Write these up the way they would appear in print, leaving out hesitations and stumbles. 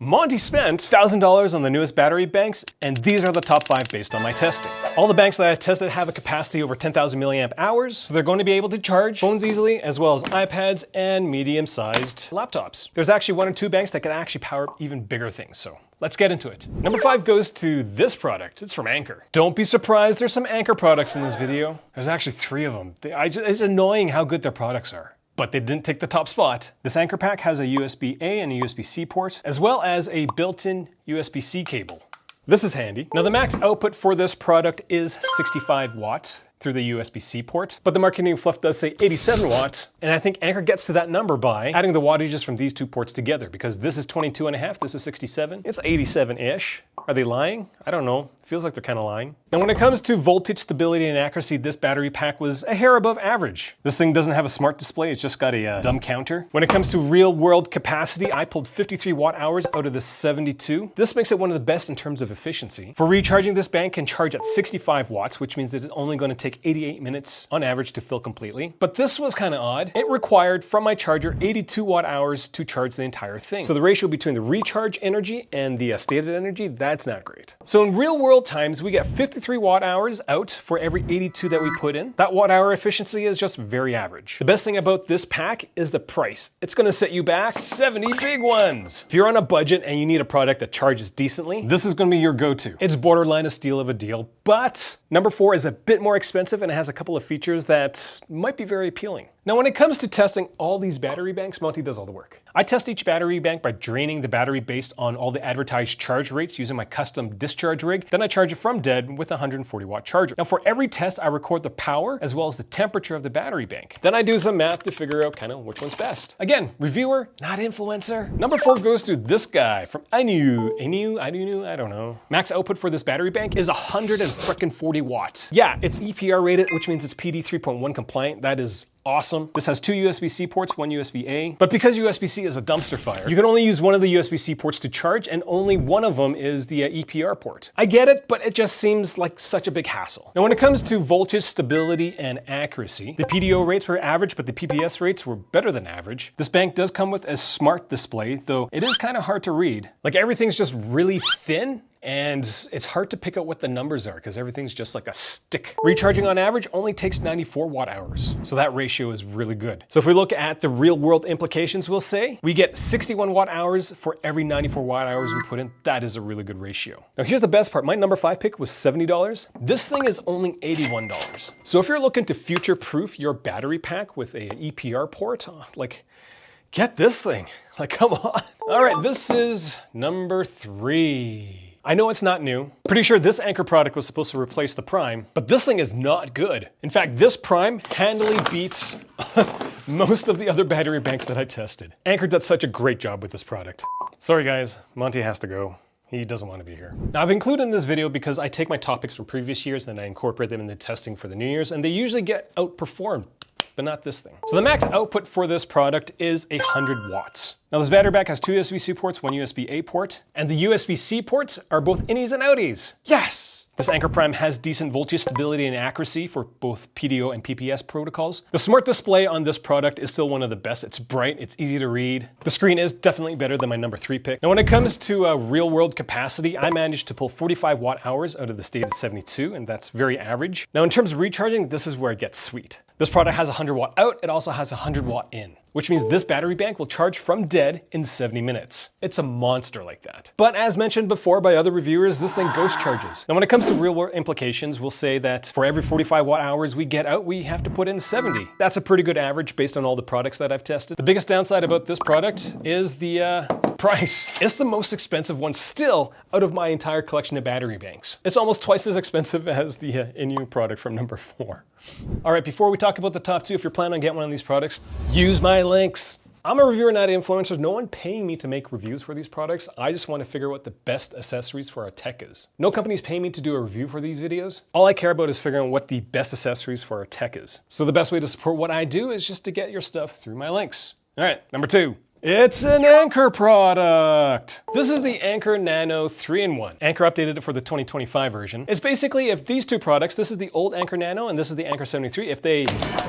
Monty spent $1,000 on the newest battery banks, and these are the top 5 based on my testing. All the banks that I tested have a capacity over 10,000 milliamp hours, so they're going to be able to charge phones easily, as well as iPads and medium-sized laptops. There's actually 1 or 2 banks that can actually power even bigger things, so let's get into it. Number 5 goes to this product. It's from Anker. Don't be surprised, there's some Anker products in this video. There's actually 3 of them. It's annoying how good their products are. But they didn't take the top spot. This Anker pack has a USB-A and a USB-C port, as well as a built-in USB-C cable. This is handy. Now the max output for this product is 65 watts through the USB-C port, but the marketing fluff does say 87 watts, and I think Anker gets to that number by adding the wattages from these 2 ports together, because this is 22.5, this is 67. It's 87-ish. Are they lying? I don't know. Feels like they're kind of lying. Now when it comes to voltage, stability, and accuracy, this battery pack was a hair above average. This thing doesn't have a smart display, it's just got a dumb counter. When it comes to real world capacity, I pulled 53 watt hours out of the 72. This makes it one of the best in terms of efficiency. For recharging, this bank can charge at 65 watts, which means that it's only going to take 88 minutes on average to fill completely. But this was kind of odd. It required from my charger 82 watt hours to charge the entire thing. So the ratio between the recharge energy and the stated energy, that's not great. So in real world times, we get 53 watt hours out for every 82 that we put in. That watt hour efficiency is just very average. The best thing about this pack is the price. It's gonna set you back 70 big ones. If you're on a budget and you need a product that charges decently, this is gonna be your go-to. It's borderline a steal of a deal, but number 4 is a bit more expensive and it has a couple of features that might be very appealing. Now, when it comes to testing all these battery banks, Monty does all the work. I test each battery bank by draining the battery based on all the advertised charge rates using my custom discharge rig. Then I charge it from dead with a 140 watt charger. Now, for every test, I record the power as well as the temperature of the battery bank. Then I do some math to figure out kind of which one's best. Again, reviewer, not influencer. Number 4 goes to this guy from I don't know. Max output for this battery bank is 140 watts. Yeah, it's EPR rated, which means it's PD 3.1 compliant. That is awesome. This has 2 USB-C ports, 1 USB-A, but because USB-C is a dumpster fire, you can only use one of the USB-C ports to charge, and only one of them is the EPR port. I get it, but it just seems like such a big hassle. Now when it comes to voltage, stability, and accuracy, the PDO rates were average, but the PPS rates were better than average. This bank does come with a smart display, though it is kind of hard to read. Like everything's just really thin, and it's hard to pick out what the numbers are because everything's just like a stick. Recharging on average only takes 94 watt hours. So that ratio is really good. So if we look at the real world implications, we'll say we get 61 watt hours for every 94 watt hours we put in. That is a really good ratio. Now here's the best part. My number 5 pick was $70. This thing is only $81. So if you're looking to future proof your battery pack with a EPR port, like get this thing, like come on. All right, this is number 3. I know it's not new. Pretty sure this Anker product was supposed to replace the Prime, but this thing is not good. In fact, this Prime handily beats most of the other battery banks that I tested. Anker did such a great job with this product. Sorry guys, Monty has to go. He doesn't want to be here. Now I've included in this video because I take my topics from previous years and I incorporate them in the testing for the New Year's, and they usually get outperformed, but not this thing. So the max output for this product is 100 watts. Now this battery pack has 2 USB-C ports, 1 USB-A port, and the USB-C ports are both innies and outies. Yes! This Anker Prime has decent voltage stability and accuracy for both PDO and PPS protocols. The smart display on this product is still one of the best. It's bright, it's easy to read. The screen is definitely better than my number 3 pick. Now when it comes to real world capacity, I managed to pull 45 watt hours out of the stated 72, and that's very average. Now in terms of recharging, this is where it gets sweet. This product has 100 watt out, it also has 100 watt in, which means this battery bank will charge from dead in 70 minutes. It's a monster like that. But as mentioned before by other reviewers, this thing ghost charges. Now when it comes to real world implications, we'll say that for every 45 watt hours we get out, we have to put in 70. That's a pretty good average based on all the products that I've tested. The biggest downside about this product is the price. It's the most expensive one still out of my entire collection of battery banks. It's almost twice as expensive as the Inu product from number 4. All right, before we talk about the top 2, if you're planning on getting one of these products, use my links. I'm a reviewer, not an influencer. There's no one paying me to make reviews for these products. I just want to figure out what the best accessories for our tech is. No company's paying me to do a review for these videos. All I care about is figuring out what the best accessories for our tech is. So the best way to support what I do is just to get your stuff through my links. All right, number 2. It's an Anker product. This is the Anker Nano 3-in-1. Anker updated it for the 2025 version. It's basically if these two products, this is the old Anker Nano and this is the Anker 73, if they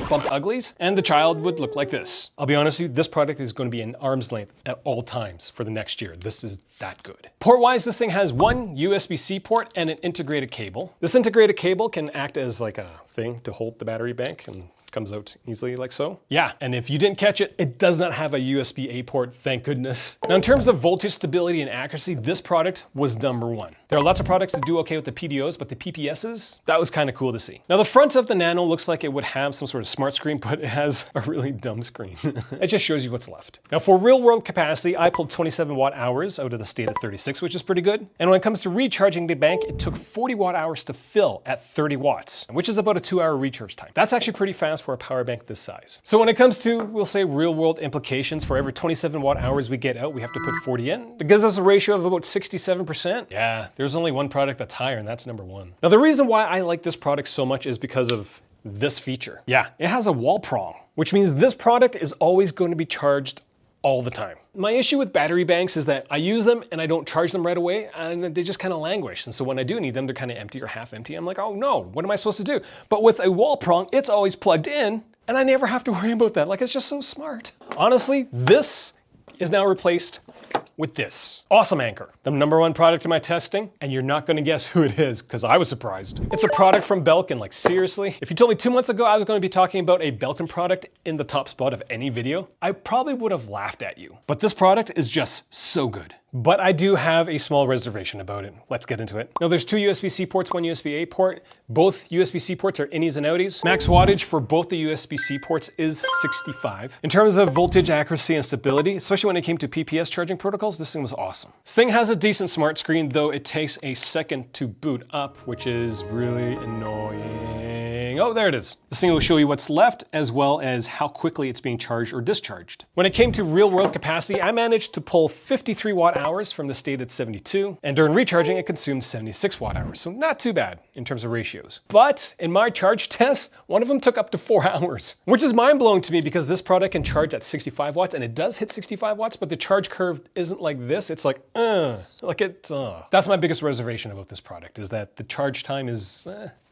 bumped uglies, and the child would look like this. I'll be honest with you, this product is going to be an arm's length at all times for the next year. This is that good. Port-wise, this thing has one USB-C port and an integrated cable. This integrated cable can act as like a thing to hold the battery bank and comes out easily like so. Yeah, and if you didn't catch it, it does not have a USB-A port, thank goodness. Now in terms of voltage stability and accuracy, this product was #1. There are lots of products that do okay with the PDOs, but the PPSs, that was kind of cool to see. Now the front of the Nano looks like it would have some sort of smart screen, but it has a really dumb screen. It just shows you what's left. Now for real world capacity, I pulled 27 watt hours out of the stated 36, which is pretty good. And when it comes to recharging the bank, it took 40 watt hours to fill at 30 watts, which is about a 2-hour recharge time. That's actually pretty fast for a power bank this size. So when it comes to, we'll say, real world implications, for every 27 watt hours we get out, we have to put 40 in. It gives us a ratio of about 67%. Yeah, there's only one product that's higher, and that's #1. Now the reason why I like this product so much is because of this feature. Yeah, it has a wall prong, which means this product is always going to be charged all the time. My issue with battery banks is that I use them and I don't charge them right away and they just kind of languish. And so when I do need them, they're kind of empty or half empty. I'm like, oh no, what am I supposed to do? But with a wall prong, it's always plugged in and I never have to worry about that. Like, it's just so smart. Honestly, this is now replaced with this. Awesome Anker, the #1 product in my testing, and you're not gonna guess who it is, because I was surprised. It's a product from Belkin, like seriously. If you told me 2 months ago I was gonna be talking about a Belkin product in the top spot of any video, I probably would have laughed at you. But this product is just so good. But I do have a small reservation about it. Let's get into it. Now there's 2 USB-C ports, 1 USB-A port. Both USB-C ports are innies and outies. Max wattage for both the USB-C ports is 65. In terms of voltage, accuracy, and stability, especially when it came to PPS charging protocols, this thing was awesome. This thing has a decent smart screen, though it takes a second to boot up, which is really annoying. Oh, there it is. This thing will show you what's left, as well as how quickly it's being charged or discharged. When it came to real world capacity, I managed to pull 53 watt hours from the stated 72, and during recharging, it consumed 76 watt hours, so not too bad in terms of ratios. But in my charge tests, one of them took up to 4 hours, which is mind-blowing to me because this product can charge at 65 watts, and it does hit 65 watts, but the charge curve isn't like this. It's like, That's my biggest reservation about this product, is that the charge time is,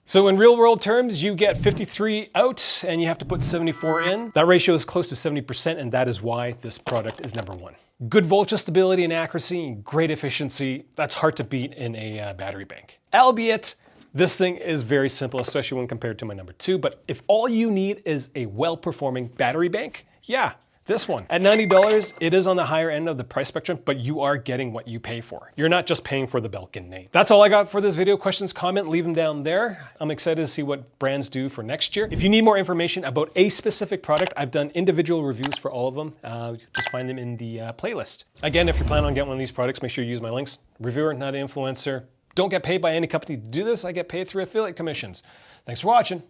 So in real world terms, you get 53 out and you have to put 74 in. That ratio is close to 70%, and that is why this product is #1. Good voltage stability and accuracy, great efficiency. That's hard to beat in a battery bank. Albeit, this thing is very simple, especially when compared to my #2. But if all you need is a well-performing battery bank, yeah, this one. At $90, it is on the higher end of the price spectrum, but you are getting what you pay for. You're not just paying for the Belkin name. That's all I got for this video. Questions, comment, leave them down there. I'm excited to see what brands do for next year. If you need more information about a specific product, I've done individual reviews for all of them. Just find them in the playlist. Again, if you're planning on getting one of these products, make sure you use my links. Reviewer, not an influencer. Don't get paid by any company to do this. I get paid through affiliate commissions. Thanks for watching.